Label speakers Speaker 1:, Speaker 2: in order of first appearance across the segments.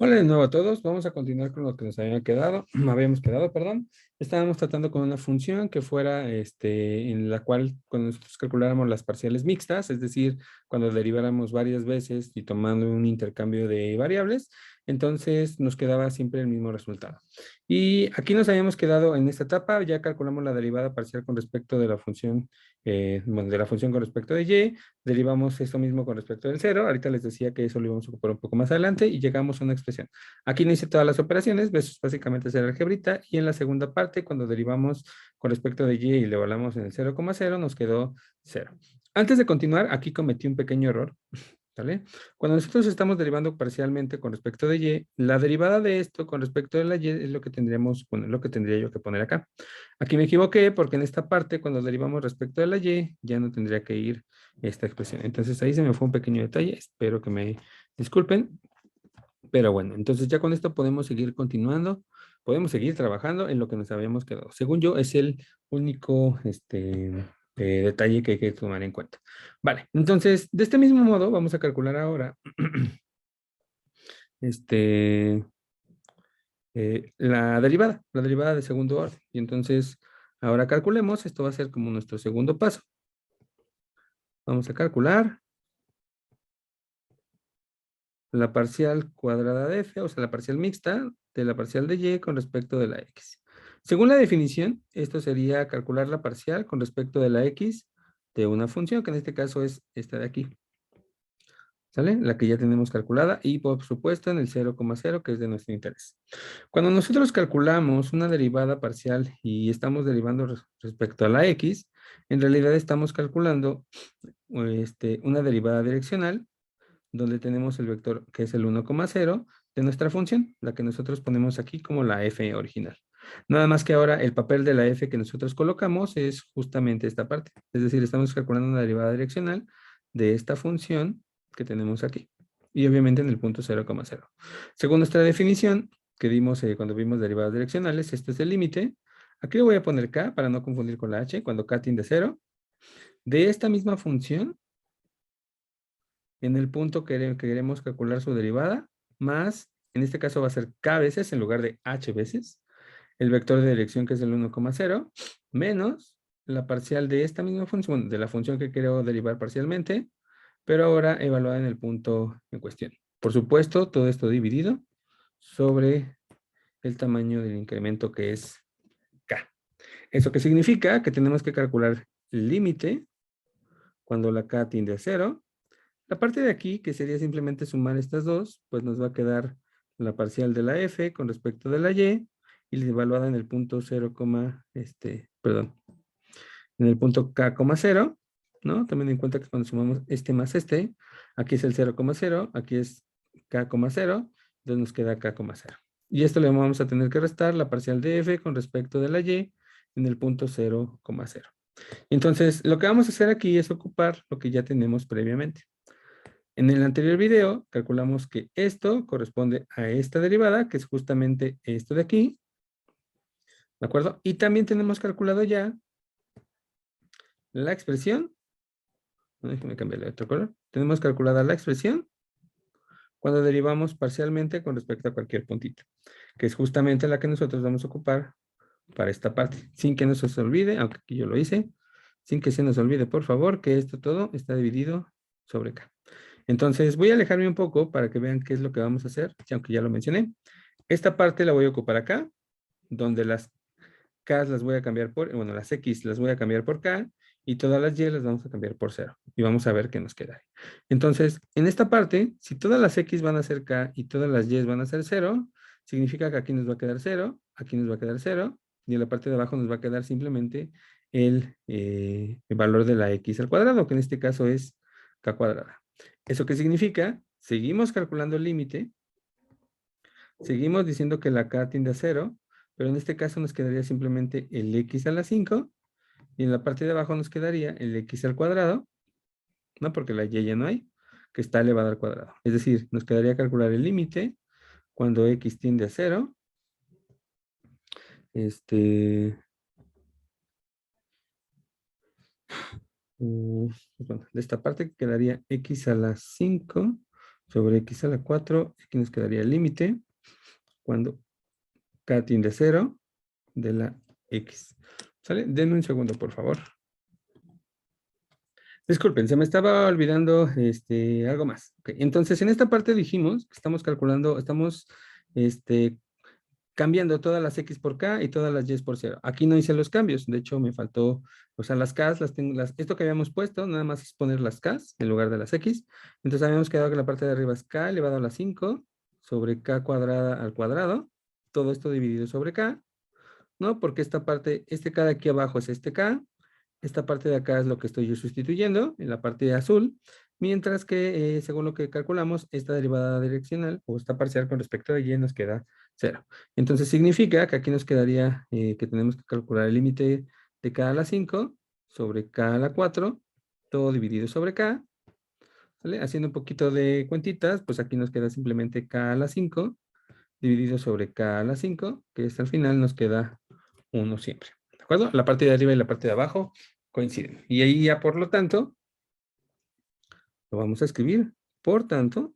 Speaker 1: Hola de nuevo a todos. Vamos a continuar con lo que nos habíamos quedado, perdón. Estábamos tratando con una función que fuera, en la cual cuando nosotros calculáramos las parciales mixtas, es decir, cuando deriváramos varias veces y tomando un intercambio de variables, entonces nos quedaba siempre el mismo resultado. Y aquí nos habíamos quedado en esta etapa, ya calculamos la derivada parcial con respecto de la función, bueno, de la función con respecto de y, derivamos esto mismo con respecto del cero. Ahorita les decía que eso lo íbamos a ocupar un poco más adelante y llegamos a una expresión. Aquí no hice todas las operaciones, eso es básicamente hacer algebrita, y en la segunda parte, cuando derivamos con respecto de y le evaluamos en el 0,0, nos quedó 0. Antes de continuar, aquí cometí un pequeño error. ¿Vale? Cuando nosotros estamos derivando parcialmente con respecto de y, la derivada de esto con respecto de la y es lo que tendríamos, bueno, lo que tendría yo que poner acá. Aquí me equivoqué porque en esta parte, cuando derivamos respecto de la y, ya no tendría que ir esta expresión. Entonces ahí se me fue un pequeño detalle, espero que me disculpen, pero bueno, entonces ya con esto podemos seguir continuando, podemos seguir trabajando en lo que nos habíamos quedado. Según yo, es el único detalle que hay que tomar en cuenta. Vale, entonces, de este mismo modo, vamos a calcular ahora este, la derivada de segundo orden. Y entonces, ahora calculemos, esto va a ser como nuestro segundo paso. Vamos a calcular la parcial cuadrada de f, o sea, la parcial mixta de la parcial de y con respecto de la x. Según la definición, esto sería calcular la parcial con respecto de la x de una función, que en este caso es esta de aquí. ¿Sale? La que ya tenemos calculada y por supuesto en el 0,0 que es de nuestro interés. Cuando nosotros calculamos una derivada parcial y estamos derivando respecto a la x, en realidad estamos calculando una derivada direccional donde tenemos el vector que es el 1,0 de nuestra función, la que nosotros ponemos aquí como la f original. Nada más que ahora el papel de la f que nosotros colocamos es justamente esta parte. Es decir, estamos calculando una derivada direccional de esta función que tenemos aquí. Y obviamente en el punto 0,0. Según nuestra definición que dimos cuando vimos derivadas direccionales, este es el límite. Aquí le voy a poner k para no confundir con la h, cuando k tiende a 0. De esta misma función, en el punto que queremos calcular su derivada, más, en este caso va a ser k veces en lugar de h veces, el vector de dirección que es el 1,0, menos la parcial de esta misma función, de la función que quiero derivar parcialmente, pero ahora evaluada en el punto en cuestión. Por supuesto, todo esto dividido sobre el tamaño del incremento que es k. ¿Eso qué significa? Que tenemos que calcular el límite cuando la k tiende a 0. La parte de aquí, que sería simplemente sumar estas dos, pues nos va a quedar la parcial de la f con respecto de la y evaluada en el punto 0, perdón, en el punto k,0, ¿no? También en cuenta que cuando sumamos este más este, aquí es el 0,0, aquí es k,0, entonces nos queda k,0. Y esto le vamos a tener que restar la parcial de f con respecto de la y en el punto 0,0. Entonces, lo que vamos a hacer aquí es ocupar lo que ya tenemos previamente. En el anterior video calculamos que esto corresponde a esta derivada, que es justamente esto de aquí, ¿de acuerdo? Y también tenemos calculado ya la expresión, no, déjame cambiarle a otro color, tenemos calculada la expresión cuando derivamos parcialmente con respecto a cualquier puntito, que es justamente la que nosotros vamos a ocupar para esta parte, sin que nos olvide, aunque aquí yo lo hice, sin que se nos olvide, por favor, que esto todo está dividido sobre K. Entonces, voy a alejarme un poco para que vean qué es lo que vamos a hacer, aunque ya lo mencioné. Esta parte la voy a ocupar acá, donde las K las voy a cambiar por, bueno, las X las voy a cambiar por K y todas las Y las vamos a cambiar por 0. Y vamos a ver qué nos queda. Entonces, en esta parte, si todas las X van a ser K y todas las Y van a ser 0, significa que aquí nos va a quedar 0, aquí nos va a quedar 0, y en la parte de abajo nos va a quedar simplemente el valor de la X al cuadrado, que en este caso es K cuadrada. ¿Eso qué significa? Seguimos calculando el límite, seguimos diciendo que la K tiende a 0, pero en este caso nos quedaría simplemente el X a la 5, y en la parte de abajo nos quedaría el X al cuadrado, ¿no? Porque la Y ya no hay, que está elevada al cuadrado. Es decir, nos quedaría calcular el límite cuando X tiende a 0. Pues bueno, de esta parte quedaría X a la 5 sobre x a la 4. Aquí nos quedaría el límite cuando k tiende a 0 de la x. ¿Sale? Denme un segundo, por favor. Disculpen, se me estaba olvidando algo más. Ok, entonces, en esta parte dijimos que estamos calculando, estamos este, cambiando todas las x por k y todas las y por 0. Aquí no hice los cambios, de hecho me faltó, o sea, las k las tengo, esto que habíamos puesto, nada más es poner las k en lugar de las x. Entonces habíamos quedado que la parte de arriba es k elevado a la 5 sobre k cuadrada al cuadrado, todo esto dividido sobre k, ¿no? Porque esta parte, este k de aquí abajo es este k, esta parte de acá es lo que estoy yo sustituyendo en la parte de azul, mientras que según lo que calculamos, esta derivada direccional o esta parcial con respecto a y nos queda 0. Entonces significa que aquí nos quedaría que tenemos que calcular el límite de k a la 5 sobre k a la 4, todo dividido sobre k, ¿vale? Haciendo un poquito de cuentitas, pues aquí nos queda simplemente k a la 5 dividido sobre k a la 5, que es al final nos queda 1 siempre. ¿De acuerdo? La parte de arriba y la parte de abajo coinciden. Y ahí ya, por lo tanto, lo vamos a escribir. Por tanto,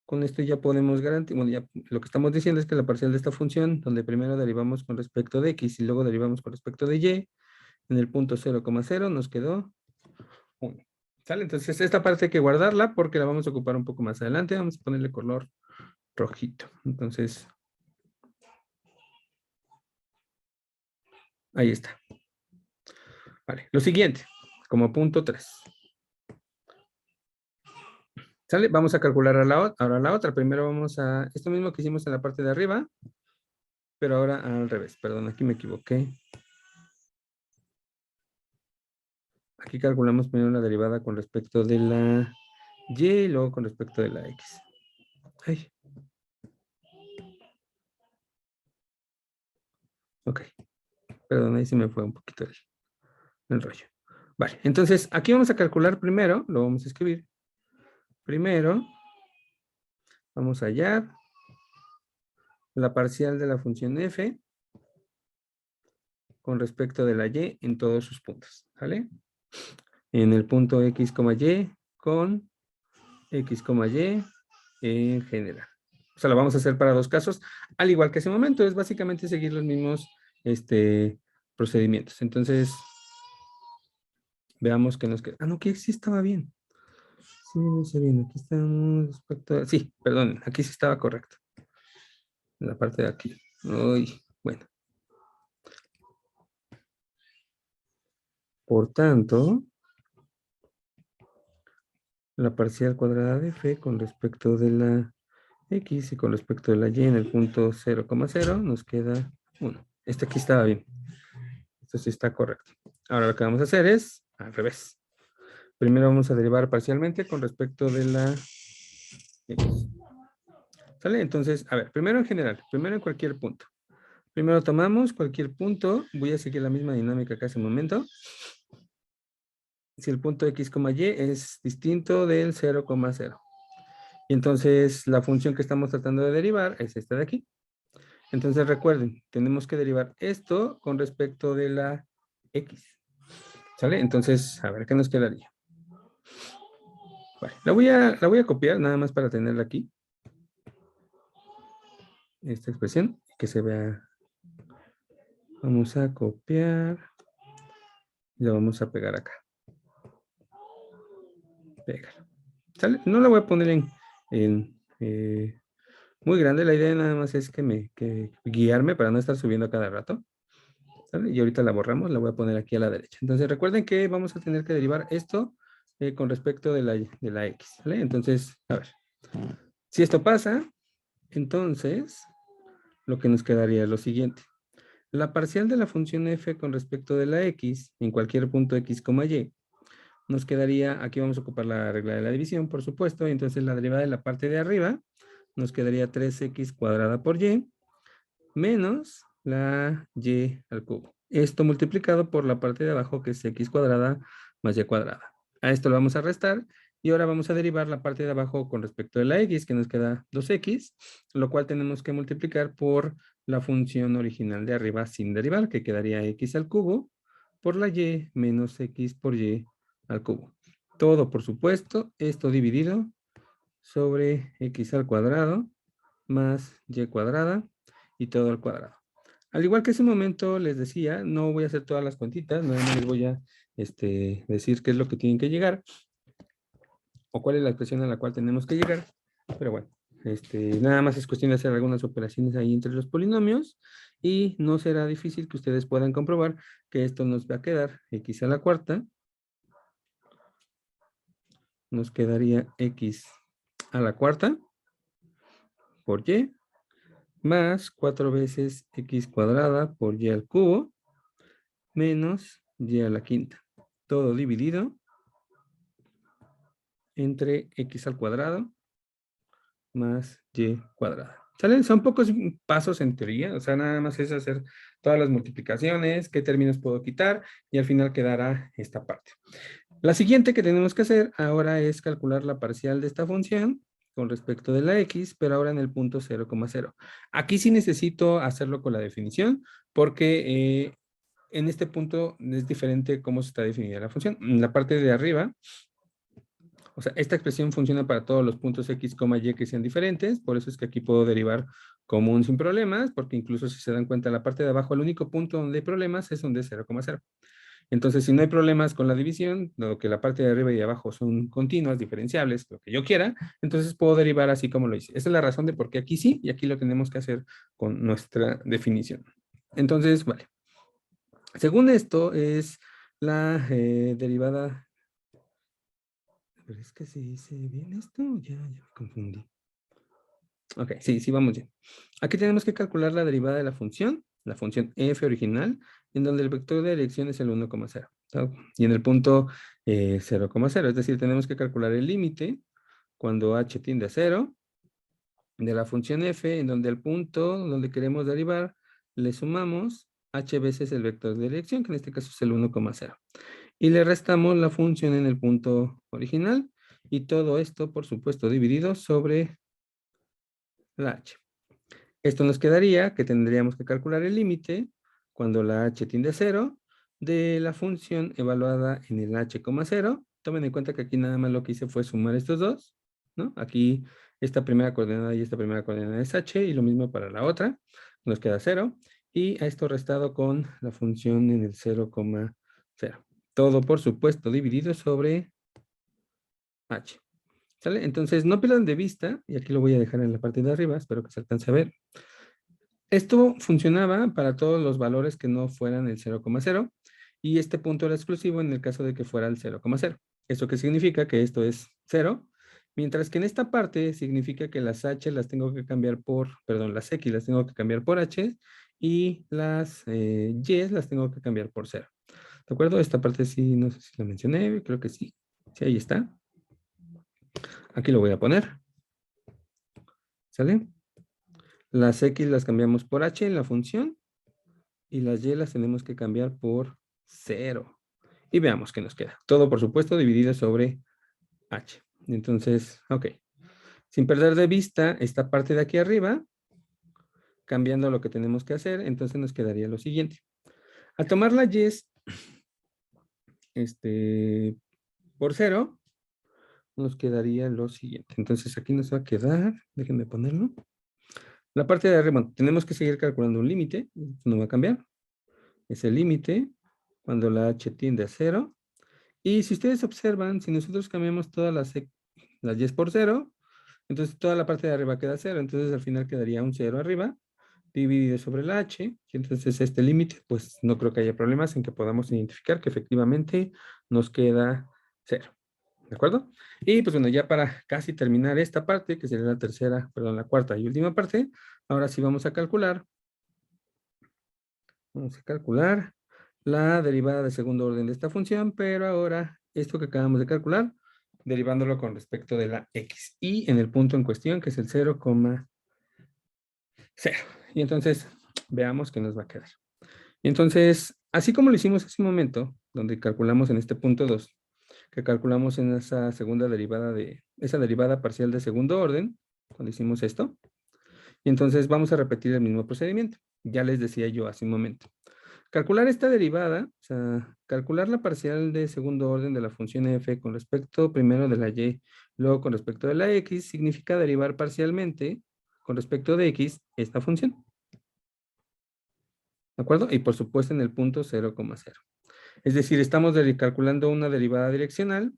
Speaker 1: con esto ya podemos garantizar, bueno, ya lo que estamos diciendo es que la parcial de esta función, donde primero derivamos con respecto de x y luego derivamos con respecto de y, en el punto 0,0 nos quedó 1. ¿Sale? Entonces, esta parte hay que guardarla porque la vamos a ocupar un poco más adelante. Vamos a ponerle color rojito. Entonces, ahí está. Vale, lo siguiente, como punto 3. ¿Sale? Vamos a calcular ahora la otra. Primero vamos a, esto mismo que hicimos en la parte de arriba, pero ahora al revés. Perdón, aquí me equivoqué. Aquí calculamos primero la derivada con respecto de la y y luego con respecto de la x. Ay. Ok. Perdón, ahí se me fue un poquito el rollo. Vale, entonces aquí vamos a calcular primero, lo vamos a escribir. Primero, vamos a hallar la parcial de la función f con respecto de la y en todos sus puntos. ¿Vale? En el punto x, y con x, y en general. O sea, lo vamos a hacer para dos casos, al igual que ese momento, es básicamente seguir los mismos procedimientos. Entonces, veamos que nos queda. Ah, no, que sí estaba bien. Sí, no sé bien. Aquí estamos respecto a... Sí, perdón, aquí sí estaba correcto. En la parte de aquí. Uy, bueno. Por tanto, la parcial cuadrada de f con respecto de la x y con respecto de la y en el punto 0,0 nos queda 1. Este aquí estaba bien. Esto sí está correcto. Ahora lo que vamos a hacer es al revés. Primero vamos a derivar parcialmente con respecto de la x. ¿Sale? Entonces, a ver, primero en general, primero en cualquier punto. Primero tomamos cualquier punto. Voy a seguir la misma dinámica que hace un momento. Si el punto x, y es distinto del 0,0. Y entonces la función que estamos tratando de derivar es esta de aquí. Entonces recuerden, tenemos que derivar esto con respecto de la x. ¿Sale? Entonces, a ver, ¿qué nos quedaría? Vale, la voy a copiar nada más para tenerla aquí. Esta expresión, que se vea. Vamos a copiar. Y lo vamos a pegar acá. Pégalo. ¿Sale? No la voy a poner en muy grande. La idea nada más es que guiarme para no estar subiendo cada rato. ¿Sale? Y ahorita la borramos, la voy a poner aquí a la derecha. Entonces recuerden que vamos a tener que derivar esto con respecto de la x. ¿Vale? Entonces, a ver. Si esto pasa, entonces lo que nos quedaría es lo siguiente. La parcial de la función f con respecto de la x en cualquier punto x, y nos quedaría, aquí vamos a ocupar la regla de la división, por supuesto, y entonces la derivada de la parte de arriba nos quedaría 3x cuadrada por y menos la y al cubo. Esto multiplicado por la parte de abajo que es x cuadrada más y cuadrada. A esto lo vamos a restar y ahora vamos a derivar la parte de abajo con respecto de la x, que nos queda 2x, lo cual tenemos que multiplicar por la función original de arriba sin derivar, que quedaría x al cubo por la y menos x por y al cubo. Todo, por supuesto, esto dividido sobre x al cuadrado más y cuadrada y todo al cuadrado. Al igual que ese momento les decía, no voy a hacer todas las cuentitas, nada más les voy a decir qué es lo que tienen que llegar o cuál es la expresión a la cual tenemos que llegar. Pero bueno, nada más es cuestión de hacer algunas operaciones ahí entre los polinomios y no será difícil que ustedes puedan comprobar que esto nos va a quedar x a la cuarta. Nos quedaría x a la cuarta por y más 4 veces x cuadrada por y al cubo menos y a la quinta. Todo dividido entre x al cuadrado más y cuadrada. ¿Sale? Son pocos pasos en teoría, o sea, nada más es hacer todas las multiplicaciones, qué términos puedo quitar y al final quedará esta parte. La siguiente que tenemos que hacer ahora es calcular la parcial de esta función con respecto de la x, pero ahora en el punto 0,0. Aquí sí necesito hacerlo con la definición porque en este punto es diferente cómo se está definida la función. En la parte de arriba, o sea, esta expresión funciona para todos los puntos x, y que sean diferentes, por eso es que aquí puedo derivar común sin problemas, porque incluso si se dan cuenta, la parte de abajo, el único punto donde hay problemas es donde es 0,0. Entonces, si no hay problemas con la división, dado que la parte de arriba y de abajo son continuas, diferenciables, lo que yo quiera, entonces puedo derivar así como lo hice. Esa es la razón de por qué aquí sí y aquí lo tenemos que hacer con nuestra definición. Entonces, vale. Según esto es la derivada. Pero es que se dice bien esto, ya me confundí. Ok, sí, vamos bien. Aquí tenemos que calcular la derivada de la función f original, en donde el vector de dirección es el 1,0. Y en el punto 0,0, es decir, tenemos que calcular el límite cuando h tiende a 0 de la función f, en donde el punto donde queremos derivar le sumamos h veces el vector de dirección, que en este caso es el 1,0. Y le restamos la función en el punto original, y todo esto, por supuesto, dividido sobre la h. Esto nos quedaría que tendríamos que calcular el límite cuando la h tiende a 0 de la función evaluada en el h,0. Tomen en cuenta que aquí nada más lo que hice fue sumar estos dos, ¿no? Aquí esta primera coordenada y esta primera coordenada es h y lo mismo para la otra. Nos queda 0 y a esto restado con la función en el 0,0. Todo, por supuesto, dividido sobre h. ¿Sale? Entonces, no pierdan de vista, y aquí lo voy a dejar en la parte de arriba, espero que se alcance a ver. Esto funcionaba para todos los valores que no fueran el 0,0 y este punto era exclusivo en el caso de que fuera el 0,0. ¿Esto qué significa? Que esto es 0, mientras que en esta parte significa que las h las tengo que cambiar por, perdón, las x las tengo que cambiar por h y las y las tengo que cambiar por 0. ¿De acuerdo? Esta parte sí, no sé si la mencioné, creo que sí. Sí, ahí está. Aquí lo voy a poner. ¿Sale? Las x las cambiamos por h en la función y las y las tenemos que cambiar por 0. Y veamos qué nos queda. Todo, por supuesto, dividido sobre h. Entonces, ok. Sin perder de vista esta parte de aquí arriba, cambiando lo que tenemos que hacer, entonces nos quedaría lo siguiente. Al tomar la y por 0, nos quedaría lo siguiente. Entonces aquí nos va a quedar, déjenme ponerlo. La parte de arriba, tenemos que seguir calculando un límite, no va a cambiar. Es el límite cuando la h tiende a 0. Y si ustedes observan, si nosotros cambiamos todas las y por 0, entonces toda la parte de arriba queda 0. Entonces al final quedaría un 0 arriba, dividido sobre la h. Y entonces este límite, pues no creo que haya problemas en que podamos identificar que efectivamente nos queda 0. ¿De acuerdo? Y pues bueno, ya para casi terminar esta parte, que sería la tercera, perdón, la cuarta y última parte, ahora sí vamos a calcular. Vamos a calcular la derivada de segundo orden de esta función, pero ahora esto que acabamos de calcular, derivándolo con respecto de la x y en el punto en cuestión, que es el 0,0. Y entonces, veamos qué nos va a quedar. Y entonces, así como lo hicimos hace un momento, donde calculamos en este punto 2, que calculamos en esa segunda derivada esa derivada parcial de segundo orden, cuando hicimos esto, y entonces vamos a repetir el mismo procedimiento. Ya les decía yo hace un momento. Calcular esta derivada, o sea, calcular la parcial de segundo orden de la función f con respecto primero de la y Luego, con respecto de la x, significa derivar parcialmente con respecto de x esta función. ¿De acuerdo? Y por supuesto en el punto 0,0. Es decir, estamos calculando una derivada direccional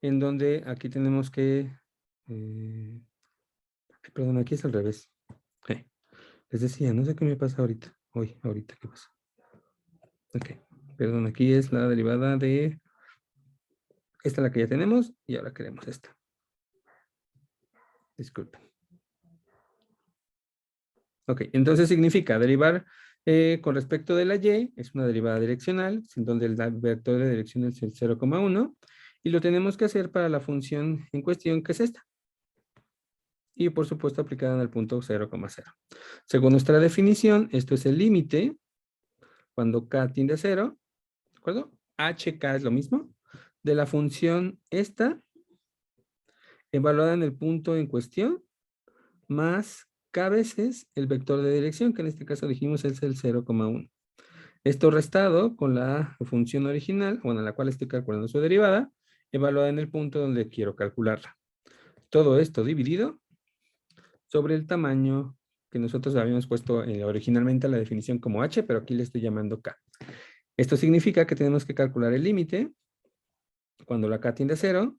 Speaker 1: en donde aquí tenemos que... perdón, aquí es al revés. Les decía, no sé qué me pasa ahorita. Ahorita, ¿qué pasa? Ok, perdón, aquí es la derivada de... Esta es la que ya tenemos y ahora queremos esta. Disculpen. Ok, entonces significa derivar con respecto de la y, es una derivada direccional, en donde el vector de dirección es el 0,1, y lo tenemos que hacer para la función en cuestión, que es esta. Y por supuesto aplicada en el punto 0,0. Según nuestra definición, esto es el límite cuando k tiende a 0, ¿de acuerdo? HK es lo mismo, de la función esta, evaluada en el punto en cuestión, más k veces el vector de dirección, que en este caso dijimos es el 0,1. Esto restado con la función original, bueno, la cual estoy calculando su derivada, evaluada en el punto donde quiero calcularla. Todo esto dividido sobre el tamaño que nosotros habíamos puesto originalmente a la definición como h, pero aquí le estoy llamando k. Esto significa que tenemos que calcular el límite cuando la k tiende a 0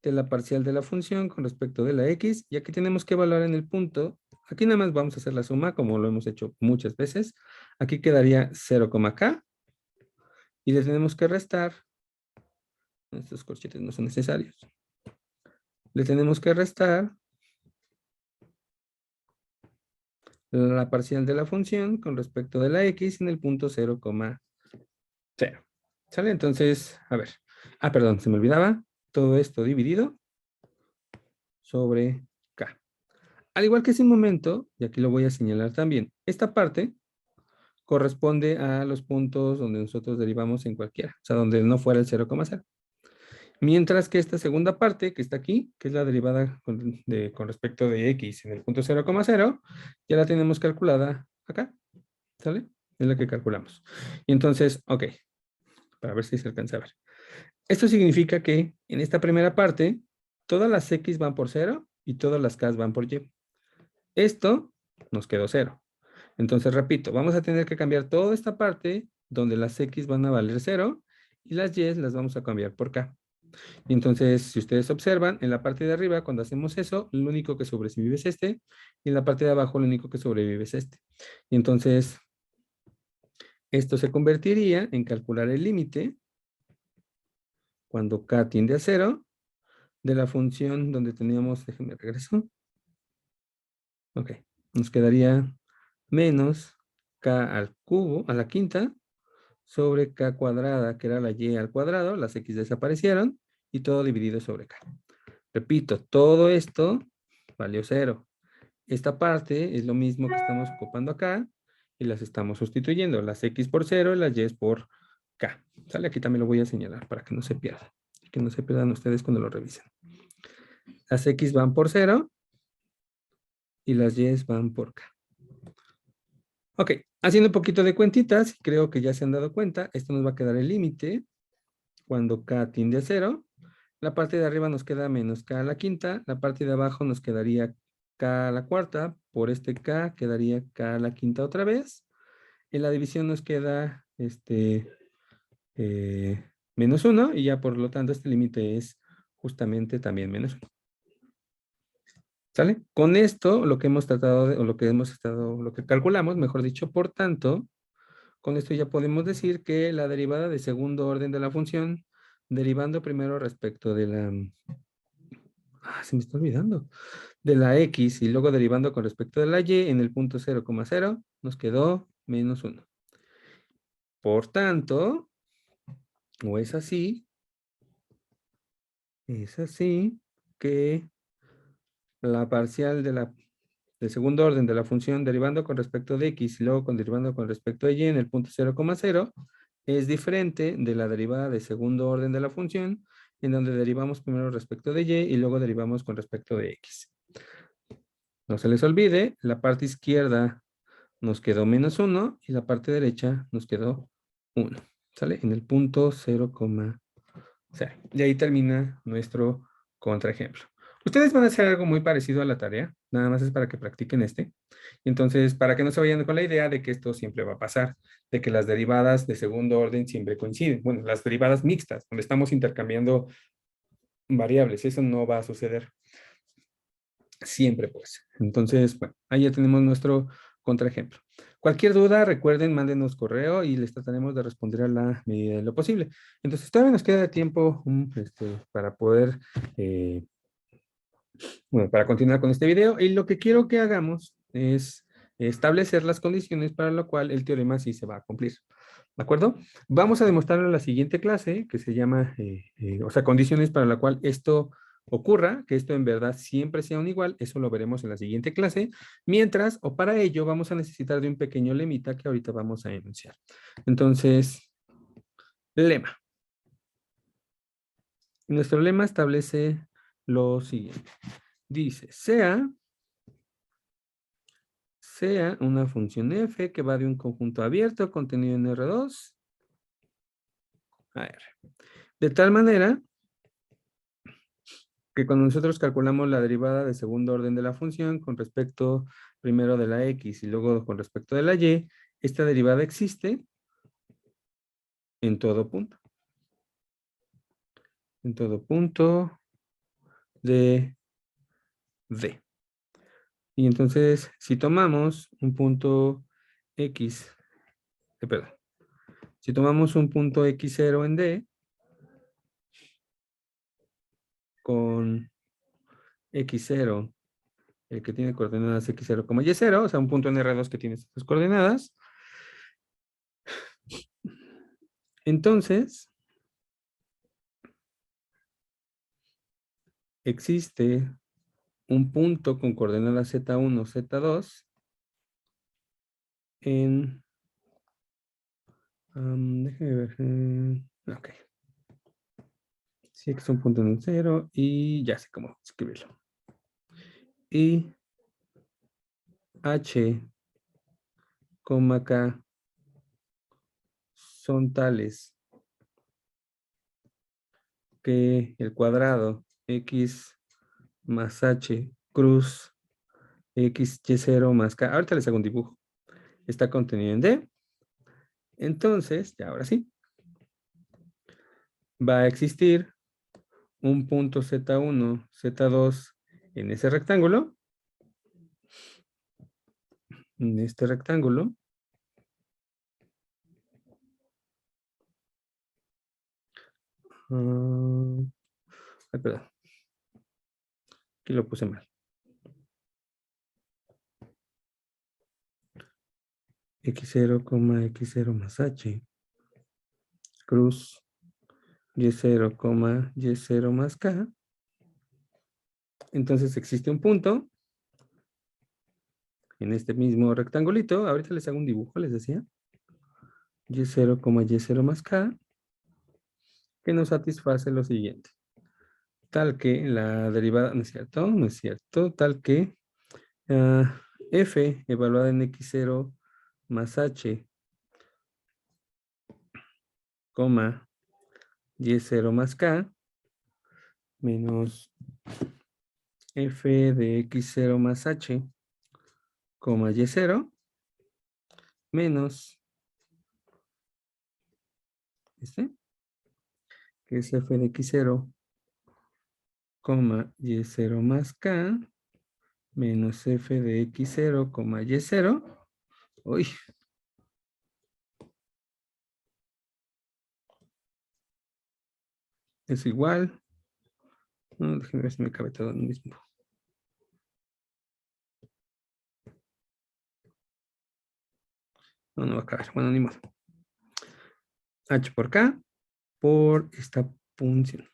Speaker 1: de la parcial de la función con respecto de la x, y aquí tenemos que evaluar en el punto. Aquí nada más vamos a hacer la suma como lo hemos hecho muchas veces. Aquí quedaría 0,k y le tenemos que restar. Estos corchetes no son necesarios. Le tenemos que restar la parcial de la función con respecto de la x en el punto 0,0. ¿Sale? Entonces, a ver. Perdón, se me olvidaba. Todo esto dividido sobre k. Al igual que hace un momento, y aquí lo voy a señalar también, esta parte corresponde a los puntos donde nosotros derivamos en cualquiera, o sea, donde no fuera el 0,0. Mientras que esta segunda parte que está aquí, que es la derivada con respecto de x en el punto 0,0, ya la tenemos calculada acá, ¿sale? Es la que calculamos. Y entonces, ok, para ver si se alcanza a ver. Esto significa que en esta primera parte, todas las x van por 0 y todas las k van por y. Esto nos quedó 0. Entonces, repito, vamos a tener que cambiar toda esta parte donde las x van a valer 0 y las y las vamos a cambiar por k. Y entonces, si ustedes observan, en la parte de arriba, cuando hacemos eso, lo único que sobrevive es este, y en la parte de abajo, lo único que sobrevive es este. Y entonces, esto se convertiría en calcular el límite cuando k tiende a 0 de la función donde teníamos, déjenme regreso. Ok, nos quedaría menos k al cubo, a la quinta, sobre k cuadrada, que era la y al cuadrado, las x desaparecieron, y todo dividido sobre k. Repito, todo esto valió 0. Esta parte es lo mismo que estamos ocupando acá, y las estamos sustituyendo, las x por 0 y las y por k. ¿Sale? Aquí también lo voy a señalar para que no se pierda, que no se pierdan ustedes cuando lo revisen. Las x van por 0 y las y van por k. Ok, haciendo un poquito de cuentitas, creo que ya se han dado cuenta, esto nos va a quedar el límite cuando k tiende a 0. La parte de arriba nos queda menos k a la quinta, la parte de abajo nos quedaría k a la cuarta, por este k quedaría k a la quinta otra vez. En la división nos queda menos 1 y ya por lo tanto este límite es justamente también menos 1. ¿Sale? Con esto lo que hemos tratado de, o lo que hemos estado, lo que calculamos, mejor dicho, por tanto, con esto ya podemos decir que la derivada de segundo orden de la función, derivando primero respecto de la... se me está olvidando. De la x y luego derivando con respecto de la y en el punto 0,0, nos quedó menos 1. Por tanto, o es así que la parcial del segundo orden de la función derivando con respecto de x y luego derivando con respecto de y en el punto 0,0 es diferente de la derivada de segundo orden de la función, en donde derivamos primero respecto de y luego derivamos con respecto de x. No se les olvide, la parte izquierda nos quedó menos 1 y la parte derecha nos quedó 1. ¿Sale? En el punto 0,0. Y ahí termina nuestro contraejemplo. Ustedes van a hacer algo muy parecido a la tarea, nada más es para que practiquen este. Entonces, para que no se vayan con la idea de que esto siempre va a pasar, de que las derivadas de segundo orden siempre coinciden. Bueno, las derivadas mixtas, donde estamos intercambiando variables, eso no va a suceder siempre, pues. Entonces, bueno, ahí ya tenemos nuestro contraejemplo. Cualquier duda, recuerden, mándenos correo y les trataremos de responder a la medida de lo posible. Entonces, todavía nos queda tiempo para poder, bueno, para continuar con este video. Y lo que quiero que hagamos es establecer las condiciones para lo cual el teorema sí se va a cumplir. ¿De acuerdo? Vamos a demostrarlo en la siguiente clase, que se llama, o sea, condiciones para la cual esto ocurra, que esto en verdad siempre sea un igual, eso lo veremos en la siguiente clase, mientras, o para ello, vamos a necesitar de un pequeño lemita que ahorita vamos a enunciar. Entonces, lema. Nuestro lema establece lo siguiente. Dice, sea una función f que va de un conjunto abierto contenido en R2 a R. De tal manera que cuando nosotros calculamos la derivada de segundo orden de la función con respecto primero de la x y luego con respecto de la y, esta derivada existe en todo punto. En todo punto de D. Y entonces, si tomamos un punto x, perdón, si tomamos un punto x0 en D con x0, el que tiene coordenadas x0, y0, o sea, un punto en R2 que tiene estas coordenadas, entonces existe un punto con coordenadas z1, z2 en, déjenme ver, ok, sí, que es un punto en un 0 y ya sé cómo escribirlo. Y h, k son tales que el cuadrado x más h cruz x y0 más k, ahorita les hago un dibujo, está contenido en D. Entonces, ya ahora sí, va a existir un punto Z1, Z2 en ese rectángulo, en este rectángulo. Perdón, aquí lo puse mal. X0, X0 más H, cruz Y0, Y0 más K. Entonces existe un punto en este mismo rectangulito. Ahorita les hago un dibujo, les decía. Y0, Y0 más K, que nos satisface lo siguiente. Tal que la derivada, no es cierto, no es cierto, tal que f evaluada en x0 más h, y0 más k, menos f de x0 más h, y0, menos este, que es f de x0, y0 más k, menos f de x0, y0. Uy. Es igual. No, déjenme ver si me cabe todo en el mismo. No, no va a caber. Bueno, ni modo. H por K por esta función.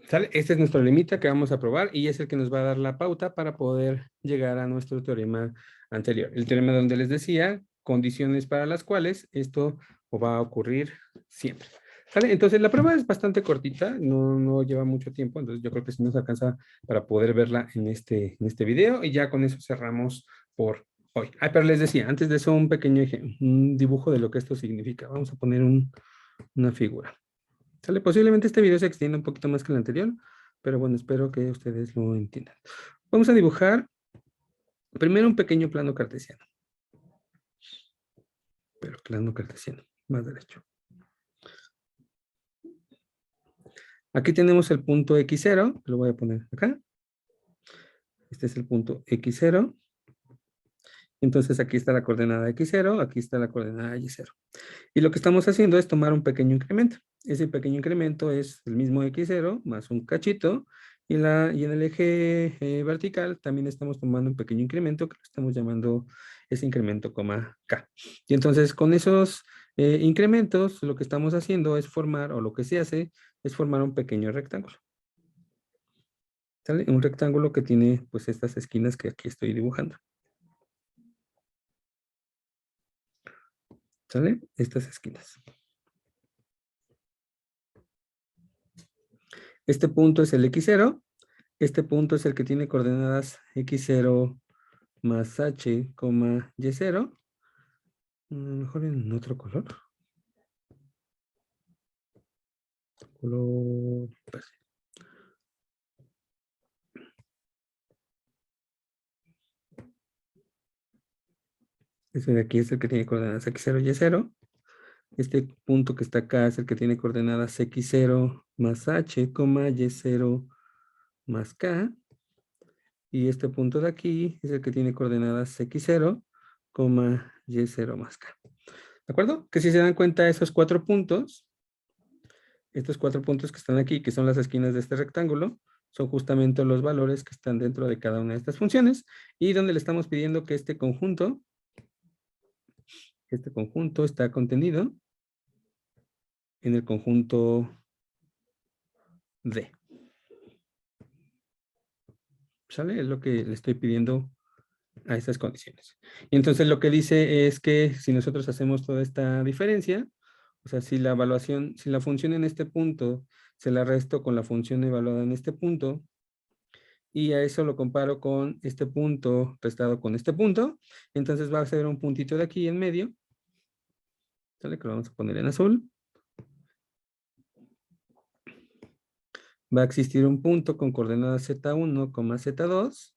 Speaker 1: ¿Sale? Este es nuestro limita que vamos a probar y es el que nos va a dar la pauta para poder llegar a nuestro teorema anterior. El teorema donde les decía condiciones para las cuales esto va a ocurrir siempre. ¿Sale? Entonces la prueba es bastante cortita, no lleva mucho tiempo, entonces yo creo que sí nos alcanza para poder verla en este video y ya con eso cerramos por hoy. Ah, pero les decía, antes de eso un pequeño un dibujo de lo que esto significa. Vamos a poner una figura. ¿Sale? Posiblemente este video se extienda un poquito más que el anterior, pero bueno, espero que ustedes lo entiendan. Vamos a dibujar primero un pequeño plano cartesiano. Pero plano cartesiano, más derecho. Aquí tenemos el punto X0, lo voy a poner acá. Este es el punto X0. Entonces aquí está la coordenada X0, aquí está la coordenada Y0. Y lo que estamos haciendo es tomar un pequeño incremento. Ese pequeño incremento es el mismo X0 más un cachito. Y en el eje vertical también estamos tomando un pequeño incremento que lo estamos llamando ese incremento, K. Y entonces con esos incrementos lo que estamos haciendo es formar, o lo que se hace, es formar un pequeño rectángulo. ¿Sale? Un rectángulo que tiene pues estas esquinas que aquí estoy dibujando. ¿Sale? Estas esquinas. Este punto es el X0. Este punto es el que tiene coordenadas X0 más H, Y0. Mejor en otro color. Color verde. Este de aquí es el que tiene coordenadas X0, Y0. Este punto que está acá es el que tiene coordenadas X0 más H, Y0 más K. Y este punto de aquí es el que tiene coordenadas X0, Y0 más K. ¿De acuerdo? Que si se dan cuenta, esos cuatro puntos, estos cuatro puntos que están aquí, que son las esquinas de este rectángulo, son justamente los valores que están dentro de cada una de estas funciones y donde le estamos pidiendo que este conjunto está contenido en el conjunto D. ¿Sale? Es lo que le estoy pidiendo a estas condiciones. Y entonces lo que dice es que si nosotros hacemos toda esta diferencia, o sea, si la evaluación, si la función en este punto se la resto con la función evaluada en este punto, y a eso lo comparo con este punto restado con este punto, entonces va a ser un puntito de aquí en medio, ¿sale? Que lo vamos a poner en azul. Va a existir un punto con coordenadas Z1, Z2,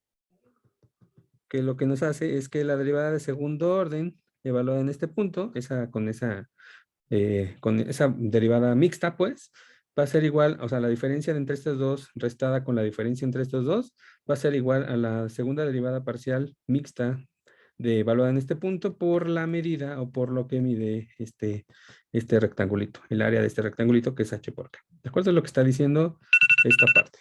Speaker 1: que lo que nos hace es que la derivada de segundo orden evaluada en este punto, con esa derivada mixta, pues, va a ser igual, o sea, la diferencia entre estos dos restada con la diferencia entre estos dos, va a ser igual a la segunda derivada parcial mixta evaluada en este punto por la medida o por lo que mide este rectangulito, el área de este rectangulito que es h por k. ¿De acuerdo? Es lo que está diciendo esta parte.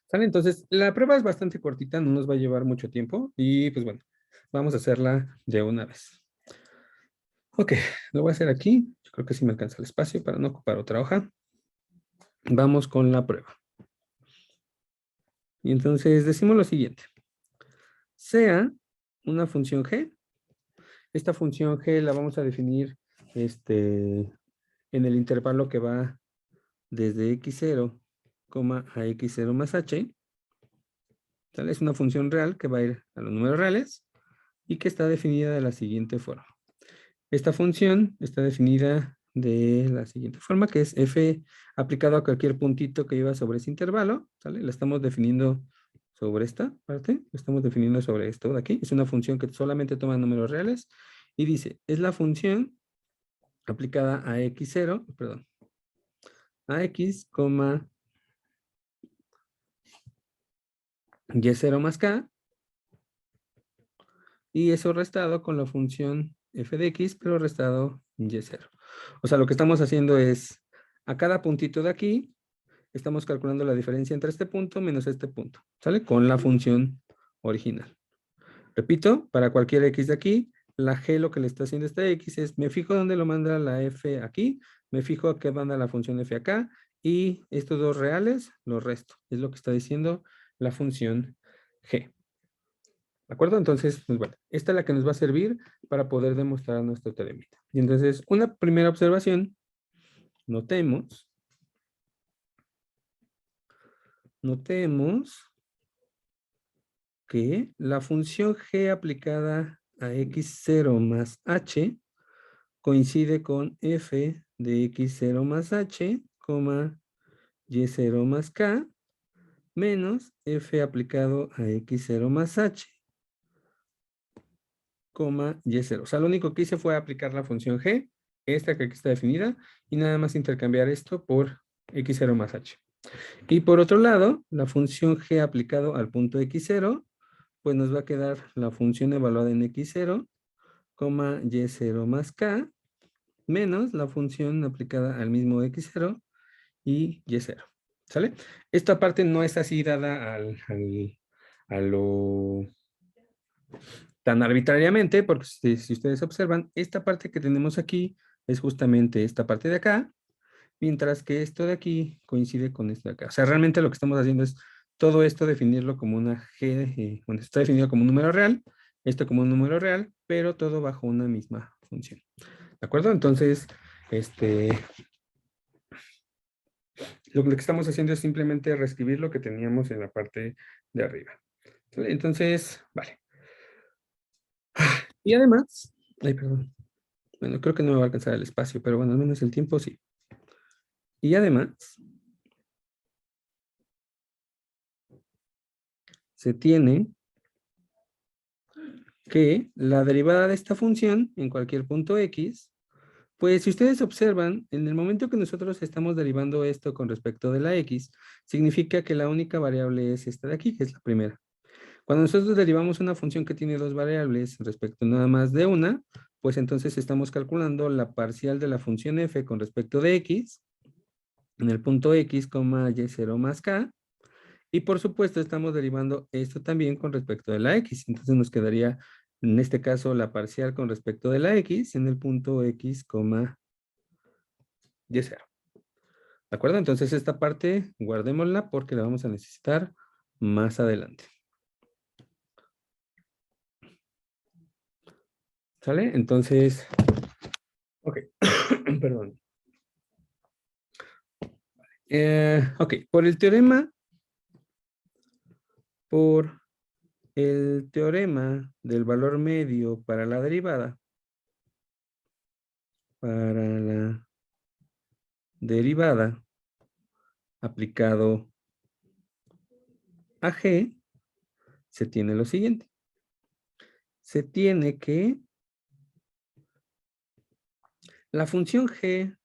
Speaker 1: ¿Sale? Entonces, la prueba es bastante cortita, no nos va a llevar mucho tiempo y pues bueno, vamos a hacerla de una vez. Ok, lo voy a hacer aquí. Yo creo que sí me alcanza el espacio para no ocupar otra hoja. Vamos con la prueba. Y entonces decimos lo siguiente. Sea una función g. Esta función g la vamos a definir en el intervalo que va desde x0, a x0 más h. ¿Sale? Es una función real que va a ir a los números reales y que está definida de la siguiente forma. Esta función está definida de la siguiente forma, que es f aplicado a cualquier puntito que iba sobre ese intervalo, ¿sale? La estamos definiendo sobre esta parte, la estamos definiendo sobre esto de aquí. Es una función que solamente toma números reales y dice, es la función aplicada a x0, perdón, a x, y0 más k, y eso restado con la función f de x, pero restado y0. O sea, lo que estamos haciendo es, a cada puntito de aquí, estamos calculando la diferencia entre este punto menos este punto, ¿sale? Con la función original. Repito, para cualquier x de aquí, la g lo que le está haciendo esta x es, me fijo dónde lo manda la f aquí, me fijo a qué manda la función f acá, y estos dos reales los resto. Es lo que está diciendo la función g. ¿De acuerdo? Entonces, pues bueno, esta es la que nos va a servir para poder demostrar nuestro teorema. Y entonces, una primera observación, notemos que la función g aplicada a x0 más h coincide con f de x0 más h, y0 más k, menos f aplicado a x0 más h, y0. O sea, lo único que hice fue aplicar la función g, esta que aquí está definida, y nada más intercambiar esto por x0 más h. Y por otro lado, la función g aplicado al punto x0, pues nos va a quedar la función evaluada en x0, y0 más k, menos la función aplicada al mismo x0 y y0. ¿Sale? Esta parte no es así dada a lo tan arbitrariamente, porque si ustedes observan, esta parte que tenemos aquí es justamente esta parte de acá, mientras que esto de aquí coincide con esto de acá. O sea, realmente lo que estamos haciendo es todo esto definirlo como una G, bueno, está definido como un número real, esto como un número real, pero todo bajo una misma función. ¿De acuerdo? Entonces, lo que estamos haciendo es simplemente reescribir lo que teníamos en la parte de arriba. Entonces, vale. Y además, ay, perdón. Bueno, creo que no me va a alcanzar el espacio, pero bueno, al menos el tiempo sí. Y además, se tiene que la derivada de esta función en cualquier punto x, pues si ustedes observan, en el momento que nosotros estamos derivando esto con respecto de la x, significa que la única variable es esta de aquí, que es la primera. Cuando nosotros derivamos una función que tiene dos variables respecto nada más de una, pues entonces estamos calculando la parcial de la función f con respecto de x, en el punto x, y0 más k, y por supuesto estamos derivando esto también con respecto de la x. Entonces nos quedaría, en este caso, la parcial con respecto de la x en el punto x, y0. ¿De acuerdo? Entonces esta parte guardémosla porque la vamos a necesitar más adelante. ¿Sale? Entonces, ok, perdón. Ok, por el teorema del valor medio para la derivada, aplicado a g, se tiene lo siguiente. Se tiene que la función g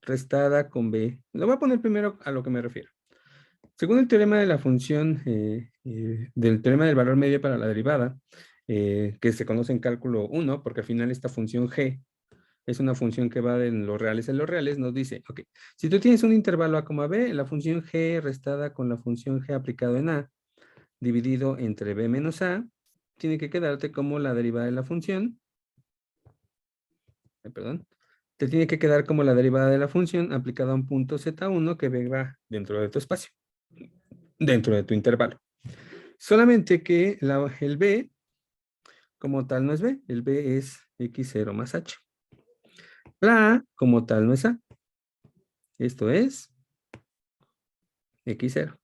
Speaker 1: restada con b, lo voy a poner primero a lo que me refiero. Según el teorema de la función, del teorema del valor medio para la derivada, que se conoce en cálculo 1, porque al final esta función g es una función que va de los reales en los reales, nos dice, ok, si tú tienes un intervalo a, b, la función g restada con la función g aplicado en a, dividido entre b menos a, tiene que quedarte como la derivada de la función, perdón, te tiene que quedar como la derivada de la función aplicada a un punto z1 que va dentro de tu espacio, dentro de tu intervalo. Solamente que el b como tal no es b, el b es x0 más h. La a como tal no es a, esto es x0.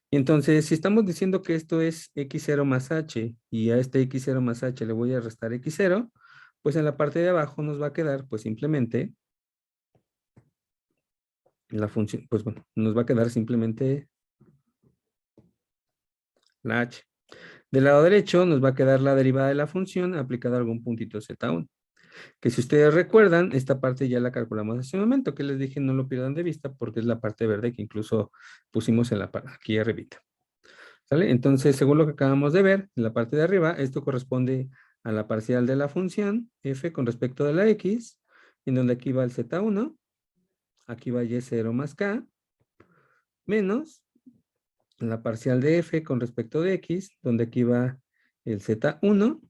Speaker 1: Y entonces, si estamos diciendo que esto es x0 más h y a este x0 más h le voy a restar x0, pues en la parte de abajo nos va a quedar pues simplemente la función, pues bueno, nos va a quedar simplemente la h. Del lado derecho nos va a quedar la derivada de la función aplicada a algún puntito z1. Que si ustedes recuerdan, esta parte ya la calculamos hace un momento, que les dije no lo pierdan de vista porque es la parte verde que incluso pusimos en aquí arribita. ¿Sale? Entonces, según lo que acabamos de ver, en la parte de arriba, esto corresponde a la parcial de la función f con respecto de la x, en donde aquí va el z1, aquí va y0 más k, menos la parcial de f con respecto de x, donde aquí va el z1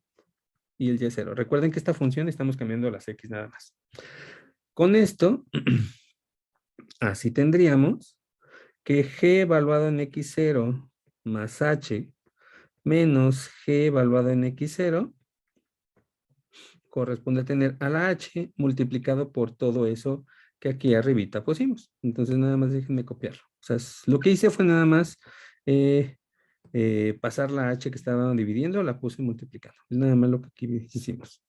Speaker 1: y el y0. Recuerden que esta función estamos cambiando las x nada más. Con esto, así tendríamos que g evaluado en x0 más h menos g evaluado en x0 corresponde a tener a la h multiplicado por todo eso que aquí arribita pusimos. Entonces nada más déjenme copiarlo. O sea, lo que hice fue nada más pasar la h que estaba dividiendo, la puse multiplicando. Es nada más lo que aquí hicimos.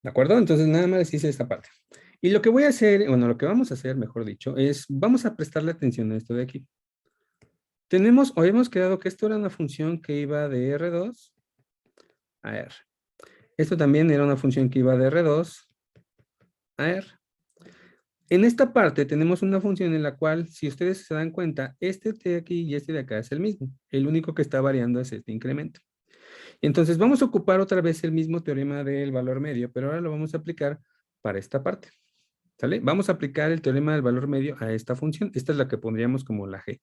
Speaker 1: ¿De acuerdo? Entonces nada más hice esta parte. Y lo que voy a hacer, bueno, lo que vamos a hacer, mejor dicho, es vamos a prestarle atención a esto de aquí. Tenemos, o hemos quedado que esto era una función que iba de R2 a R. Esto también era una función que iba de R2 a R. En esta parte tenemos una función en la cual, si ustedes se dan cuenta, este de aquí y este de acá es el mismo. El único que está variando es este incremento. Entonces vamos a ocupar otra vez el mismo teorema del valor medio, pero ahora lo vamos a aplicar para esta parte. ¿Sale? Vamos a aplicar el teorema del valor medio a esta función. Esta es la que pondríamos como la G.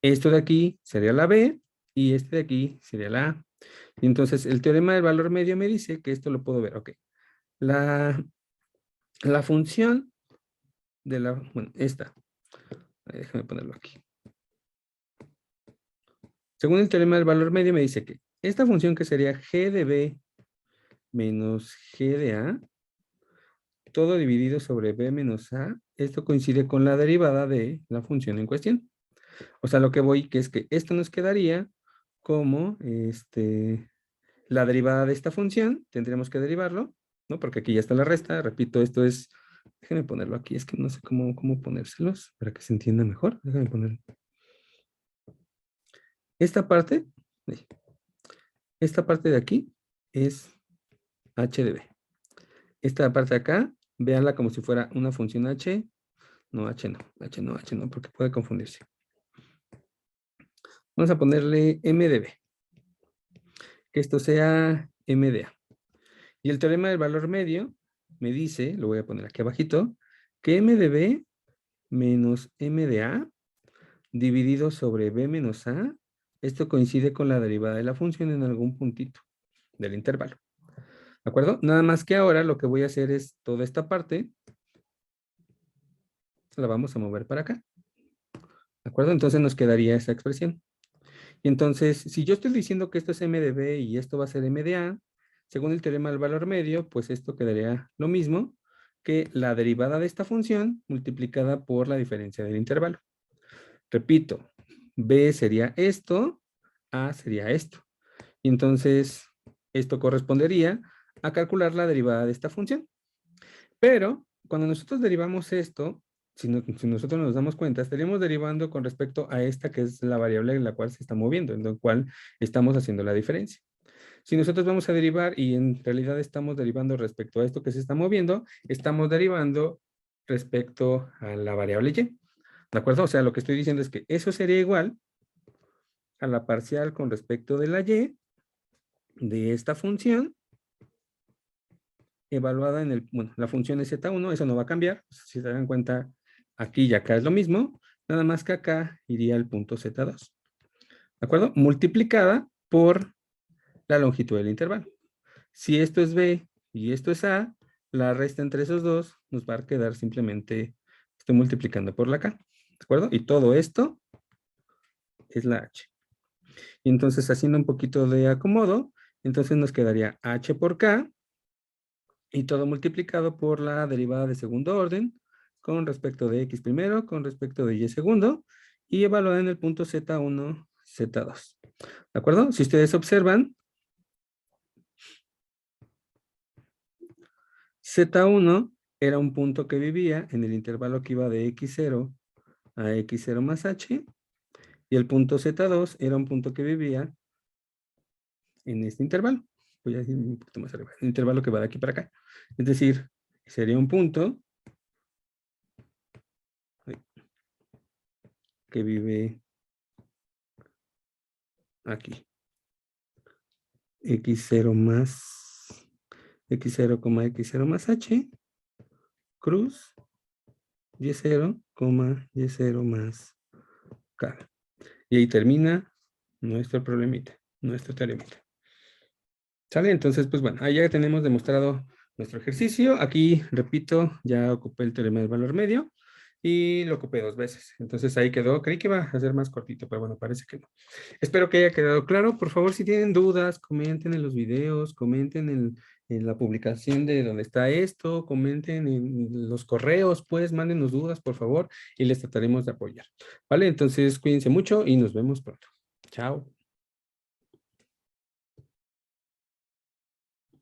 Speaker 1: Esto de aquí sería la B y este de aquí sería la A. Y entonces el teorema del valor medio me dice que esto lo puedo ver. Ok. La función de la, bueno, esta. Déjame ponerlo aquí. Según el teorema del valor medio me dice que esta función que sería G de B menos G de A, todo dividido sobre B menos A, esto coincide con la derivada de la función en cuestión. O sea, lo que voy, que es que esto nos quedaría como la derivada de esta función, tendríamos que derivarlo, ¿no? Porque aquí ya está la resta, repito, esto es, déjenme ponerlo aquí, es que no sé cómo ponérselos para que se entienda mejor, déjenme ponerlo. Esta parte de aquí es h de b. Esta parte de acá, véanla como si fuera una función h, no, h no, porque puede confundirse. Vamos a ponerle m de b, que esto sea m de a. Y el teorema del valor medio me dice, lo voy a poner aquí abajito, que m de b menos m de a dividido sobre b menos a, esto coincide con la derivada de la función en algún puntito del intervalo. ¿De acuerdo? Nada más que ahora lo que voy a hacer es toda esta parte, la vamos a mover para acá. ¿De acuerdo? Entonces nos quedaría esa expresión. Y entonces, si yo estoy diciendo que esto es m de b y esto va a ser m de a, según el teorema del valor medio, pues esto quedaría lo mismo que la derivada de esta función multiplicada por la diferencia del intervalo. Repito, b sería esto, a sería esto. Y entonces, esto correspondería a calcular la derivada de esta función. Pero, cuando nosotros derivamos esto, si nosotros nos damos cuenta, estaríamos derivando con respecto a esta que es la variable en la cual se está moviendo, en la cual estamos haciendo la diferencia. Si nosotros vamos a derivar y en realidad estamos derivando respecto a esto que se está moviendo, estamos derivando respecto a la variable y. ¿De acuerdo? O sea, lo que estoy diciendo es que eso sería igual a la parcial con respecto de la y de esta función evaluada en bueno, la función es z1, eso no va a cambiar. Si se dan cuenta, aquí y acá es lo mismo, nada más que acá iría el punto z2. ¿De acuerdo? Multiplicada por la longitud del intervalo. Si esto es b y esto es a, la resta entre esos dos nos va a quedar simplemente, estoy multiplicando por la k. ¿De acuerdo? Y todo esto es la h. Y entonces haciendo un poquito de acomodo, entonces nos quedaría h por k y todo multiplicado por la derivada de segundo orden con respecto de x primero, con respecto de y segundo y evaluada en el punto z1, z2. ¿De acuerdo? Si ustedes observan, z1 era un punto que vivía en el intervalo que iba de x0 a x0 más h y el punto z2 era un punto que vivía en este intervalo. Voy a decir un poquito más arriba, el intervalo que va de aquí para acá. Es decir, sería un punto que vive aquí. x0 más x0, x0 más h, cruz, y0, y0 más k. Y ahí termina nuestro problemita, nuestro teoremita. ¿Sale? Entonces, pues bueno, ahí ya tenemos demostrado nuestro ejercicio. Aquí, repito, ya ocupé el teorema del valor medio. y lo ocupé 2 veces. Entonces ahí quedó. Creí que iba a ser más cortito, pero bueno, parece que no. Espero que haya quedado claro. Por favor, si tienen dudas, comenten en los videos, comenten en la publicación de donde está esto, comenten en los correos, pues mándenos dudas, por favor, y les trataremos de apoyar. ¿Vale? Entonces, cuídense mucho y nos vemos pronto. Chao.